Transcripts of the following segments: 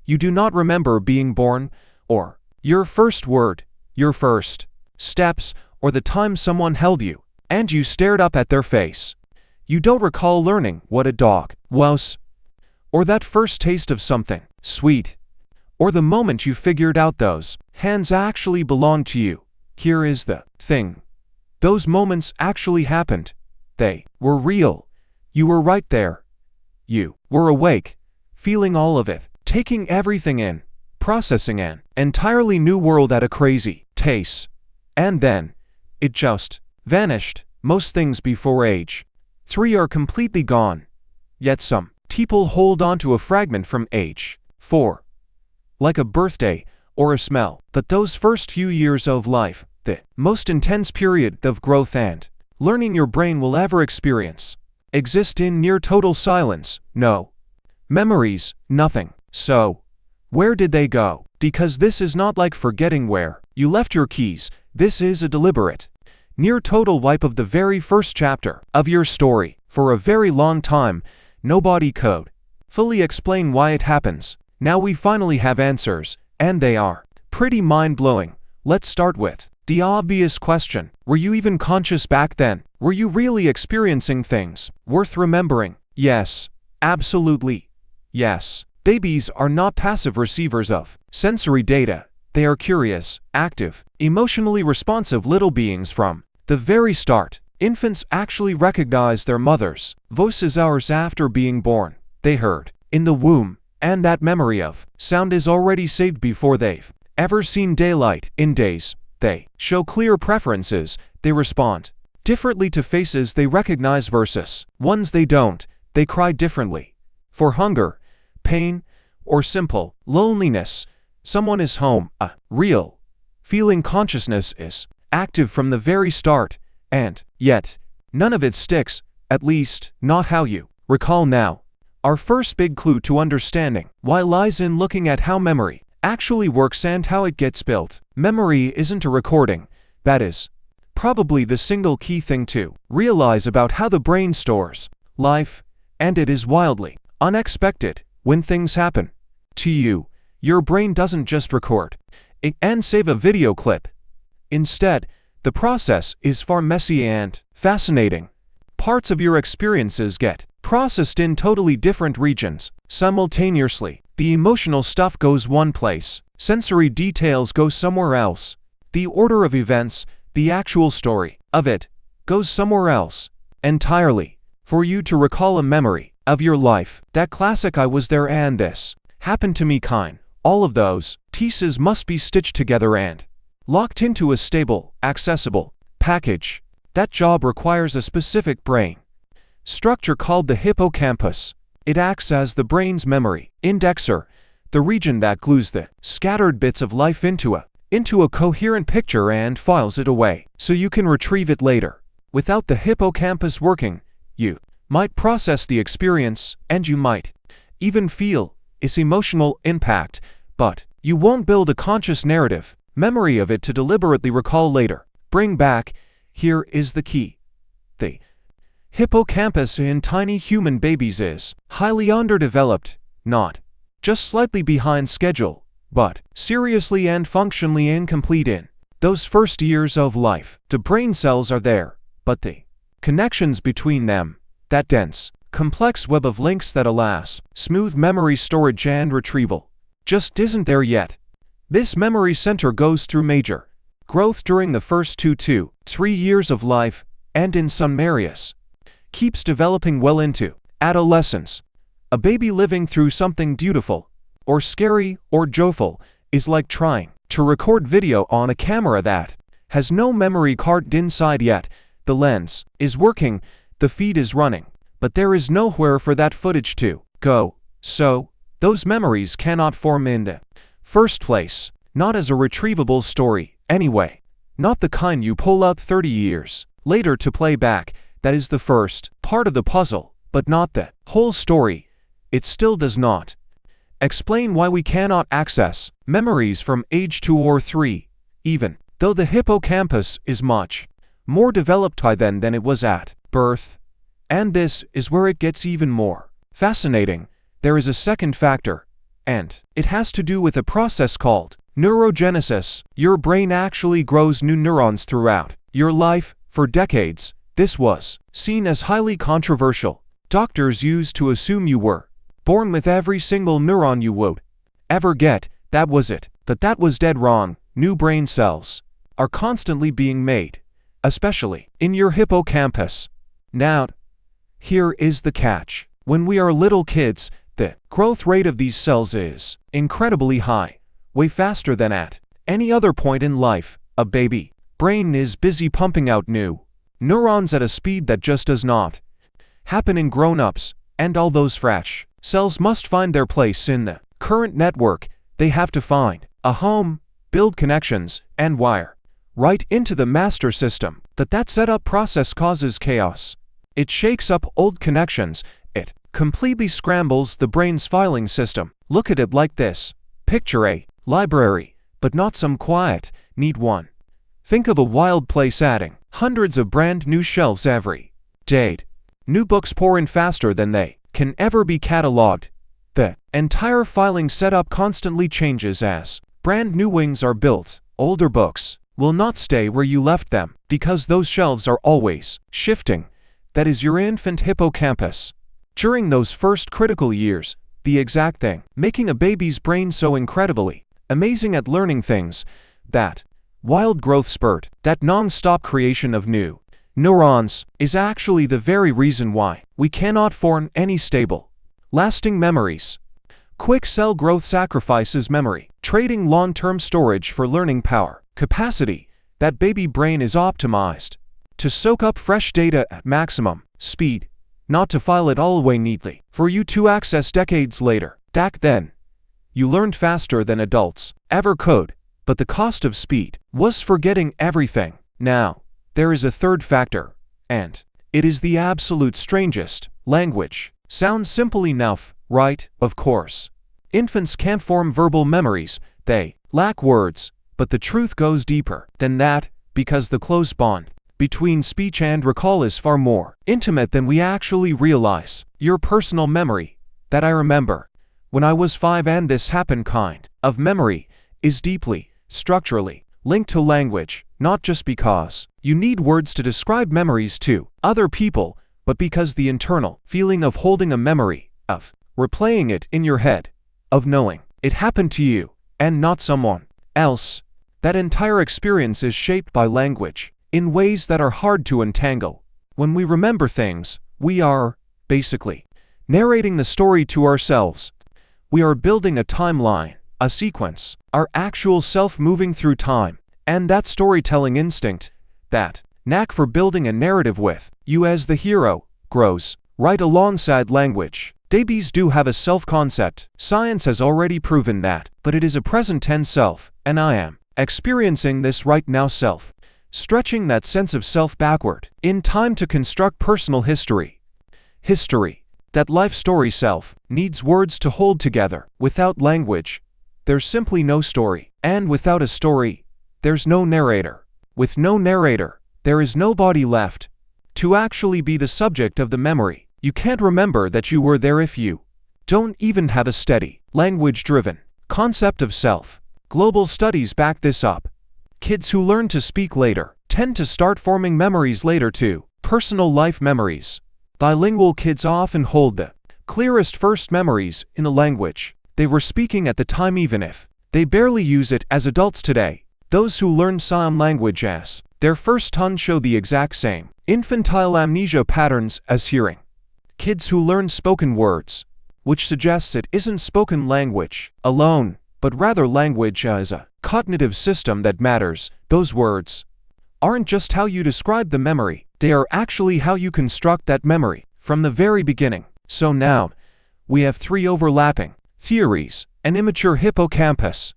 You do not remember being born, or your first word, your first steps, or the time someone held you, and you stared up at their face. You don't recall learning what a dog was, or that first taste of something sweet, or the moment you figured out those hands actually belonged to you. Here is the thing. Those moments actually happened. They were real. You were right there. You were awake, feeling all of it, taking everything in, processing an entirely new world at a crazy pace. And then, it just vanished. Most things before age 3 are completely gone. Yet some people hold on to a fragment from age 4. Like a birthday or a smell. But those first few years of life, the most intense period of growth and learning your brain will ever experience, exist in near total silence. No memories, nothing. So, where did they go? Because this is not like forgetting where you left your keys. This is a deliberate, near total wipe of the very first chapter of your story. For a very long time, nobody could fully explain why it happens. Now we finally have answers, and they are pretty mind-blowing. Let's start with the obvious question. Were you even conscious back then? Were you really experiencing things worth remembering? Yes. Absolutely. Yes. Babies are not passive receivers of sensory data. They are curious, active, emotionally responsive little beings from the very start. Infants actually recognize their mother's voices hours after being born. They heard in the womb, and that memory of sound is already saved before they've ever seen daylight. In days, they show clear preferences. They respond differently to faces they recognize versus ones they don't. They cry differently for hunger, pain, or simple loneliness. Someone is home. A real feeling. Consciousness is active from the very start, and yet none of it sticks, at least not how you recall now. Our first big clue to understanding why lies in looking at how memory actually works and how it gets built. Memory isn't a recording. That is probably the single key thing to realize about how the brain stores life, and it is wildly unexpected. When things happen to you, your brain doesn't just record it and save a video clip. Instead, the process is far messy and fascinating. Parts of your experiences get processed in totally different regions simultaneously. The emotional stuff goes one place, sensory details go somewhere else. The order of events, the actual story of it, goes somewhere else entirely. For you to recall a memory of your life, that classic "I was there and this happened to me" kind, all of those pieces must be stitched together and locked into a stable, accessible package. That job requires a specific brain structure called the hippocampus. It acts as the brain's memory indexer, the region that glues the scattered bits of life into a coherent picture and files it away so you can retrieve it later. Without the hippocampus working, you might process the experience, and you might even feel its emotional impact, but you won't build a conscious narrative memory of it to deliberately recall later. Bring back. Here is the key. The hippocampus in tiny human babies is highly underdeveloped, not just slightly behind schedule, but seriously and functionally incomplete in those first years of life. The brain cells are there, but the connections between them, that dense, complex web of links that alas, smooth memory storage and retrieval, just isn't there yet. This memory center goes through major growth during the first 2 to 3 years of life, and in some areas, keeps developing well into adolescence. A baby living through something beautiful, or scary, or joyful, is like trying to record video on a camera that has no memory card inside yet. The lens is working, the feed is running, but there is nowhere for that footage to go. So, those memories cannot form in the first place, not as a retrievable story, anyway. Not the kind you pull out 30 years later to play back. That is the first part of the puzzle, but not the whole story. It still does not explain why we cannot access memories from age 2 or 3, even though the hippocampus is much more developed by then than it was at birth. And this is where it gets even more fascinating. There is a second factor, and it has to do with a process called neurogenesis. Your brain actually grows new neurons throughout your life. For decades, this was seen as highly controversial. Doctors used to assume you were born with every single neuron you would ever get. That was it. But that was dead wrong. New brain cells are constantly being made, especially in your hippocampus. Now, here is the catch. When we are little kids, the growth rate of these cells is incredibly high, way faster than at any other point in life. A baby brain is busy pumping out new neurons at a speed that just does not happen in grown-ups, and all those fresh cells must find their place in the current network. They have to find a home, build connections, and wire right into the master system. But that setup process causes chaos. It shakes up old connections. It completely scrambles the brain's filing system. Look at it like this. Picture a library, but not some quiet, neat one. Think of a wild place adding hundreds of brand new shelves every day. New books pour in faster than they can ever be cataloged. The entire filing setup constantly changes as brand new wings are built. Older books will not stay where you left them because those shelves are always shifting. That is your infant hippocampus. During those first critical years, the exact thing making a baby's brain so incredibly amazing at learning things, that wild growth spurt, that non-stop creation of new neurons, is actually the very reason why we cannot form any stable, lasting memories. Quick cell growth sacrifices memory, trading long-term storage for learning power capacity. That baby brain is optimized to soak up fresh data at maximum speed, not to file it all away neatly for you to access decades later. Back then, you learned faster than adults ever could, but the cost of speed was forgetting everything. Now, there is a third factor, and it is the absolute strangest. Language. Sounds simple enough, right? Of course. Infants can't form verbal memories, they lack words, but the truth goes deeper than that, because the close bond between speech and recall is far more intimate than we actually realize. Your personal memory, that I remember when I was 5 and this happened kind of memory, is deeply, structurally linked to language, not just because you need words to describe memories to other people, but because the internal feeling of holding a memory, of replaying it in your head, of knowing it happened to you and not someone else, that entire experience is shaped by language in ways that are hard to untangle. When we remember things, we are, basically, narrating the story to ourselves. We are building a timeline, a sequence, our actual self moving through time, and that storytelling instinct, that knack for building a narrative with you as the hero, grows right alongside language. Babies do have a self-concept. Science has already proven that, but it is a present tense self, and I am experiencing this right now self. Stretching that sense of self backward in time to construct personal history. History. That life story self needs words to hold together. Without language, there's simply no story. And without a story, there's no narrator. With no narrator, there is nobody left to actually be the subject of the memory. You can't remember that you were there if you don't even have a steady, language-driven concept of self. Global studies back this up. Kids who learn to speak later tend to start forming memories later too. Personal life memories. Bilingual kids often hold the clearest first memories in the language they were speaking at the time, even if they barely use it as adults today. Those who learn sign language as their first tongue show the exact same infantile amnesia patterns as hearing. Kids who learn spoken words, which suggests it isn't spoken language alone, but rather language as a cognitive system that matters. Those words aren't just how you describe the memory, they are actually how you construct that memory from the very beginning. So now, we have 3 overlapping theories: an immature hippocampus,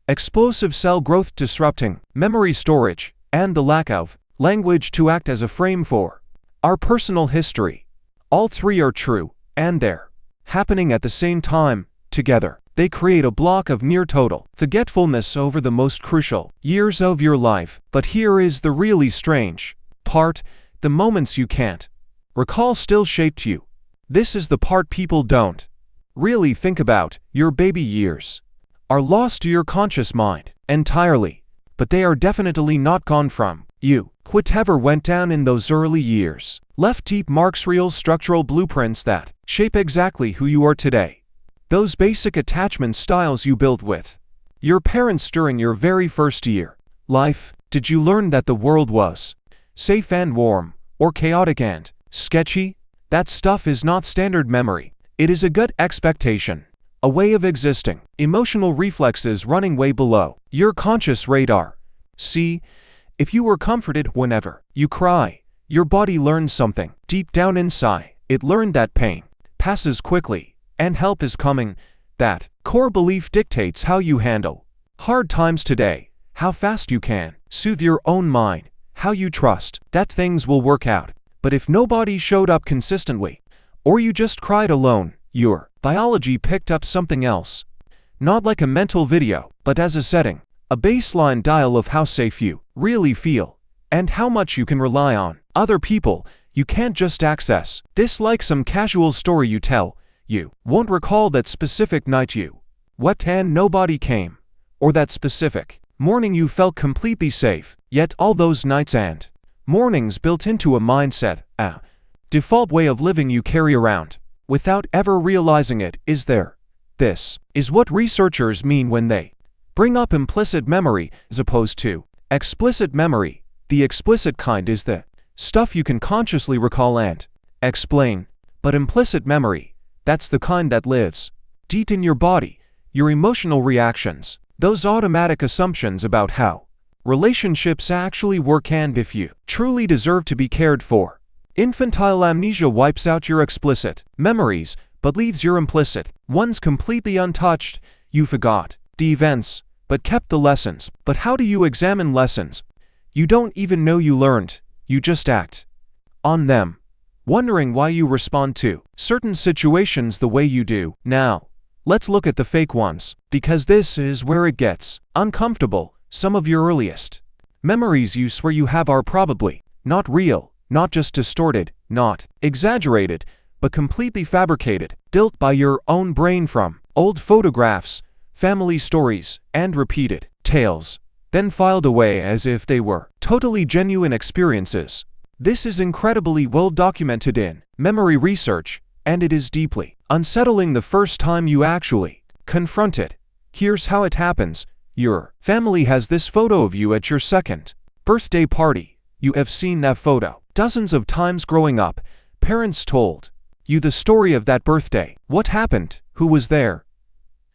explosive cell growth disrupting memory storage, and the lack of language to act as a frame for our personal history. All 3 are true, and they're happening at the same time. Together, they create a block of near total forgetfulness over the most crucial years of your life. But here is the really strange part: the moments you can't recall still shaped you. This is the part people don't really think about your baby years are lost to your conscious mind entirely, but they are definitely not gone from you. Whatever went down in those early years left deep marks, real structural blueprints that shape exactly who you are today. Those basic attachment styles you built with your parents during your very first year life. Did you learn that the world was safe and warm, or chaotic and sketchy? That stuff is not standard memory. It is a gut expectation, a way of existing, emotional reflexes running way below your conscious radar. See, if you were comforted whenever you cry, your body learned something deep down inside. It learned that pain passes quickly and help is coming. That core belief dictates how you handle hard times today, how fast you can soothe your own mind, how you trust that things will work out. But if nobody showed up consistently, or you just cried alone, your biology picked up something else. Not like a mental video, but as a setting, a baseline dial of how safe you really feel, and how much you can rely on other people. You can't just access this like some casual story you tell. You won't recall that specific night you wept and nobody came, or that specific morning you felt completely safe. Yet all those nights and mornings built into a mindset, a default way of living you carry around without ever realizing it. Is there? This is what researchers mean when they bring up implicit memory as opposed to explicit memory. The explicit kind is the stuff you can consciously recall and explain, but implicit memory, that's the kind that lives deep in your body, your emotional reactions, those automatic assumptions about how relationships actually work and if you truly deserve to be cared for. Infantile amnesia wipes out your explicit memories but leaves your implicit ones completely untouched. You forgot the events but kept the lessons. But how do you examine lessons you don't even know you learned? You just act on them, wondering why you respond to certain situations the way you do. Now, let's look at the fake ones, because this is where it gets uncomfortable. Some of your earliest memories you swear you have are probably not real, not just distorted, not exaggerated, but completely fabricated, built by your own brain from old photographs, family stories, and repeated tales, then filed away as if they were totally genuine experiences. This is incredibly well documented in memory research, and it is deeply unsettling the first time you actually confront it. Here's how it happens. Your family has this photo of you at your second birthday party. You have seen that photo dozens of times growing up. Parents told you the story of that birthday. What happened? Who was there?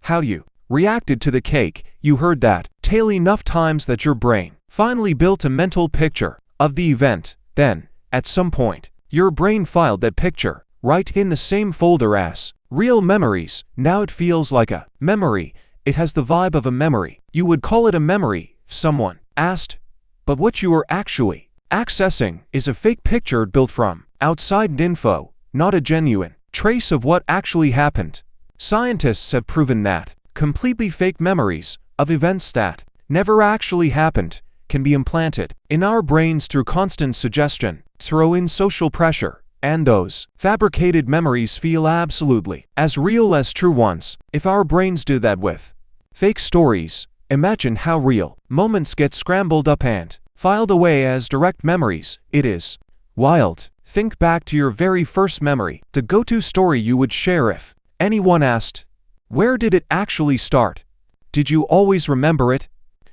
How you reacted to the cake. You heard that tale enough times that your brain finally built a mental picture of the event. Then, at some point, your brain filed that picture right in the same folder as real memories. Now it feels like a memory. It has the vibe of a memory. You would call it a memory if someone asked. But what you are actually accessing is a fake picture built from outside info, not a genuine trace of what actually happened. Scientists have proven that completely fake memories of events that never actually happened can be implanted in our brains through constant suggestion. Throw in social pressure, and those fabricated memories feel absolutely as real as true ones. If our brains do that with fake stories, imagine how real moments get scrambled up and filed away as direct memories. It is wild. Think back to your very first memory, the go-to story you would share if anyone asked. Where did it actually start? Did you always remember it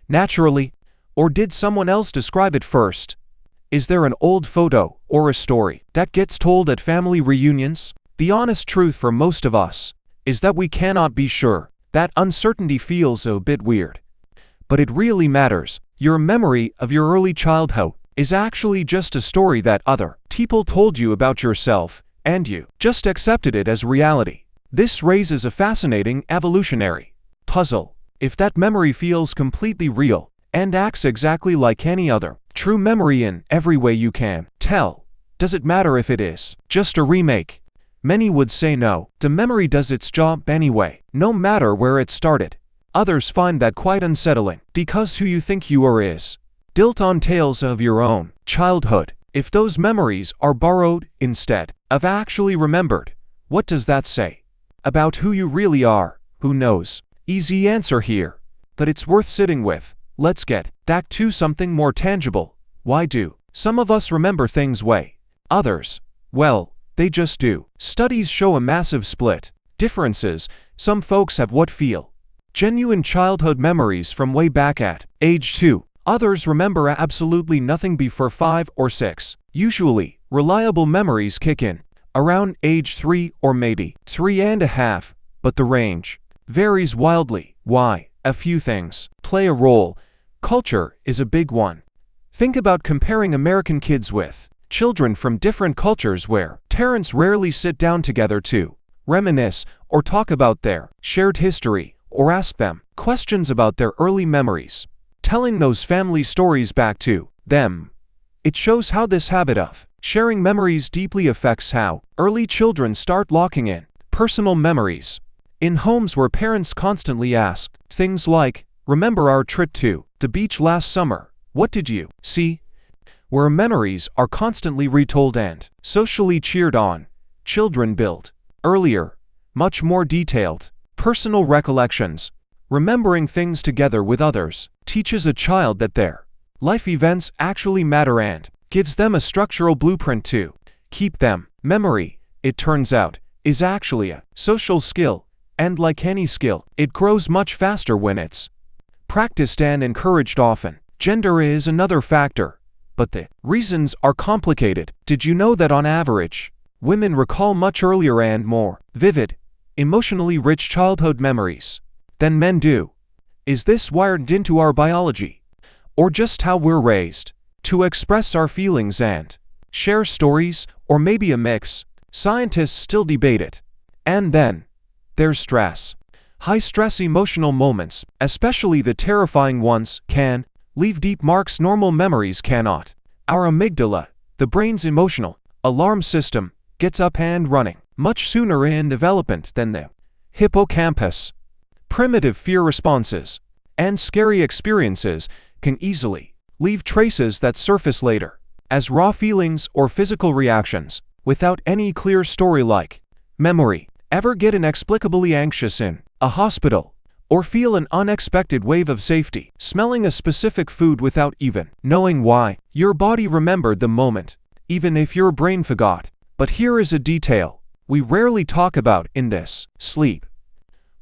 naturally, or did someone else describe it first? Is there an old photo or a story that gets told at family reunions? The honest truth for most of us is that we cannot be sure. That uncertainty feels a bit weird, but it really matters. Your memory of your early childhood is actually just a story that other people told you about yourself, and you just accepted it as reality. This raises a fascinating evolutionary puzzle. If that memory feels completely real and acts exactly like any other true memory in every way you can tell, does it matter if it is just a remake? Many would say no. The memory does its job anyway, no matter where it started. Others find that quite unsettling, because who you think you are is built on tales of your own childhood. If those memories are borrowed instead of actually remembered, what does that say About who you really are. Who knows? Easy answer here. But it's worth sitting with. Let's get back to something more tangible. Why do some of us remember things way? Others, well, they just do. Studies show a massive split. Differences. Some folks have what feel genuine childhood memories from way back at age 2. Others remember absolutely nothing before 5 or 6. Usually, reliable memories kick in around age 3 or maybe 3.5, but the range varies wildly. Why? A few things play a role. Culture is a big one. Think about comparing American kids with children from different cultures where parents rarely sit down together to reminisce or talk about their shared history or ask them questions about their early memories. Telling those family stories back to them. It shows how this habit of sharing memories deeply affects how early children start locking in personal memories. In homes where parents constantly ask things like, "Remember our trip to the beach last summer? What did you see?" Where memories are constantly retold and socially cheered on, children build earlier, much more detailed, personal recollections. Remembering things together with others teaches a child that their life events actually matter and gives them a structural blueprint to keep them. Memory, it turns out, is actually a social skill, and like any skill, it grows much faster when it's practiced and encouraged often. Gender is another factor, but the reasons are complicated. Did you know that on average, women recall much earlier and more vivid, emotionally rich childhood memories than men do? Is this wired into our biology, or just how we're raised to express our feelings and share stories, or maybe a mix? Scientists still debate it. And then there's stress. High-stress emotional moments, especially the terrifying ones, can leave deep marks normal memories cannot. Our amygdala, the brain's emotional alarm system, gets up and running much sooner in development than the hippocampus. Primitive fear responses and scary experiences can easily leave traces that surface later as raw feelings or physical reactions without any clear story like memory. Ever get inexplicably anxious in a hospital? Or feel an unexpected wave of safety, smelling a specific food without even knowing why? Your body remembered the moment, even if your brain forgot. But here is a detail we rarely talk about in this: sleep.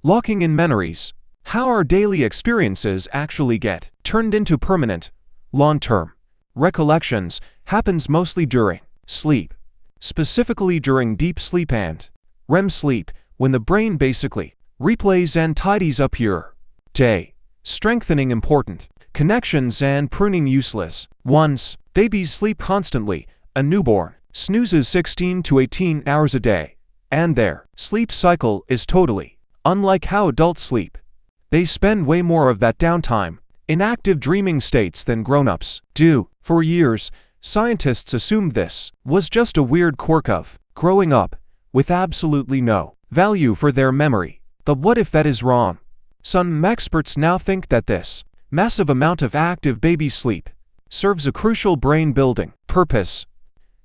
Locking in memories. How our daily experiences actually get turned into permanent, long-term recollections happens mostly during sleep, specifically during deep sleep and REM sleep, when the brain basically replays and tidies up your day, strengthening important connections and pruning useless ones. Babies sleep constantly. A newborn snoozes 16 to 18 hours a day, and their sleep cycle is totally unlike how adults sleep. They spend way more of that downtime in active dreaming states than grown-ups do. For years, scientists assumed this was just a weird quirk of growing up, with absolutely no value for their memory. But what if that is wrong? Some experts now think that this massive amount of active baby sleep serves a crucial brain-building purpose,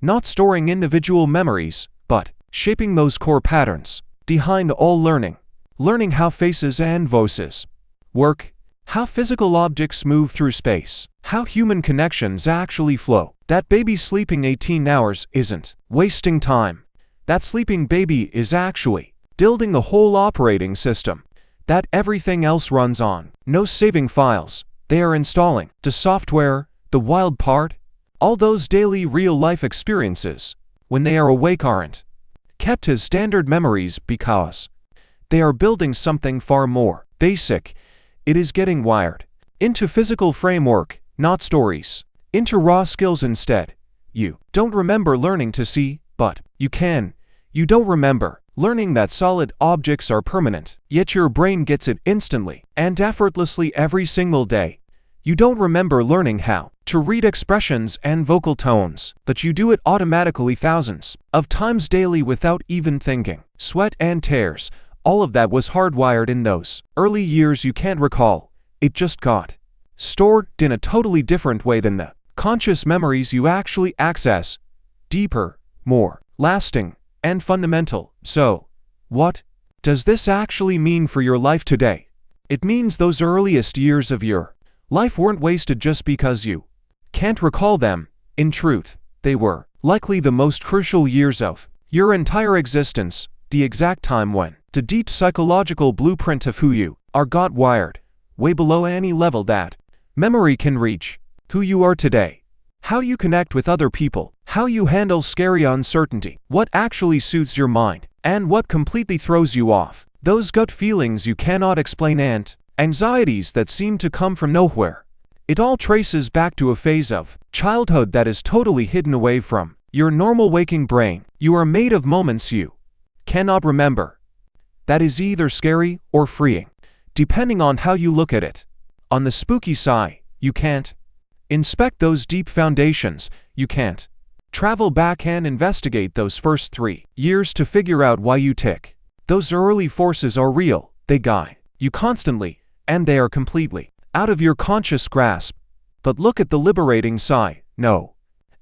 not storing individual memories, but shaping those core patterns behind all learning. Learning how faces and voices work, how physical objects move through space, how human connections actually flow. That baby sleeping 18 hours isn't wasting time. That sleeping baby is actually building the whole operating system that everything else runs on. No saving files. They are installing the software. The wild part? All those daily real-life experiences, when they are awake, aren't kept as standard memories because they are building something far more basic. It is getting wired into physical framework, not stories, into raw skills instead. You don't remember learning to see, but you can. You don't remember learning that solid objects are permanent, yet your brain gets it instantly and effortlessly every single day. You don't remember learning how to read expressions and vocal tones, but you do it automatically thousands of times daily without even thinking. Sweat and tears, all of that was hardwired in those early years. You can't recall. It just got stored in a totally different way than the conscious memories you actually access. Deeper, more lasting, and fundamental. So, what does this actually mean for your life today? It means those earliest years of your life weren't wasted just because you can't recall them. In truth, they were likely the most crucial years of your entire existence, the exact time when the deep psychological blueprint of who you are got wired, way below any level that memory can reach. Who you are today, how you connect with other people, how you handle scary uncertainty, what actually suits your mind, and what completely throws you off. Those gut feelings you cannot explain and anxieties that seem to come from nowhere. It all traces back to a phase of childhood that is totally hidden away from your normal waking brain. You are made of moments you cannot remember. That is either scary or freeing, depending on how you look at it. On the spooky side, you can't inspect those deep foundations. You can't travel back and investigate those first 3 years to figure out why you tick. Those early forces are real, they guide you constantly, and they are completely out of your conscious grasp. But look at the liberating side. No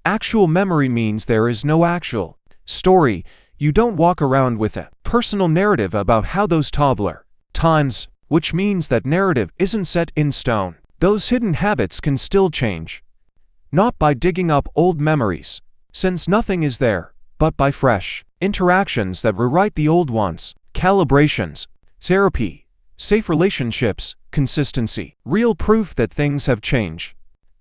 actual memory means there is no actual story. You don't walk around with a personal narrative about how those toddler times, which means that narrative isn't set in stone. Those hidden habits can still change. Not by digging up old memories, since nothing is there, but by fresh interactions that rewrite the old ones. Calibrations, therapy, safe relationships, consistency, real proof that things have changed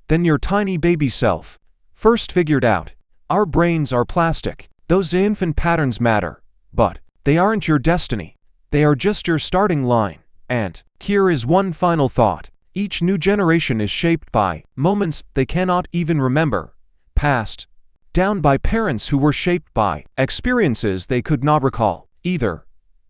than your tiny baby self first figured out. Our brains are plastic. Those infant patterns matter, but they aren't your destiny. They are just your starting line. And here is one final thought. Each new generation is shaped by moments they cannot even remember, passed down by parents who were shaped by experiences they could not recall either.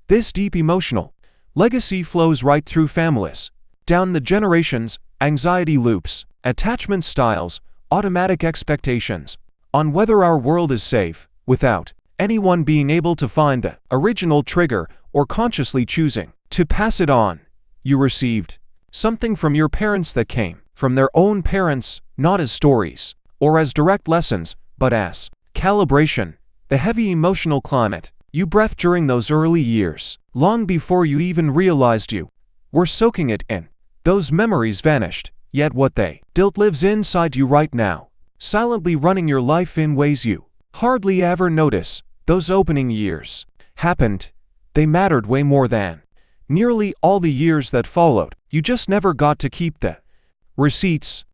This deep emotional legacy flows right through families, down the generations, anxiety loops, attachment styles, automatic expectations on whether our world is safe, without anyone being able to find the original trigger or consciously choosing to pass it on. You received something from your parents that came from their own parents, not as stories or as direct lessons, but as calibration. The heavy emotional climate you breathed during those early years, long before you even realized you were soaking it in. Those memories vanished, yet what they built lives inside you right now, silently running your life in ways you hardly ever notice. Those opening years happened. They mattered way more than nearly all the years that followed. You just never got to keep the receipts.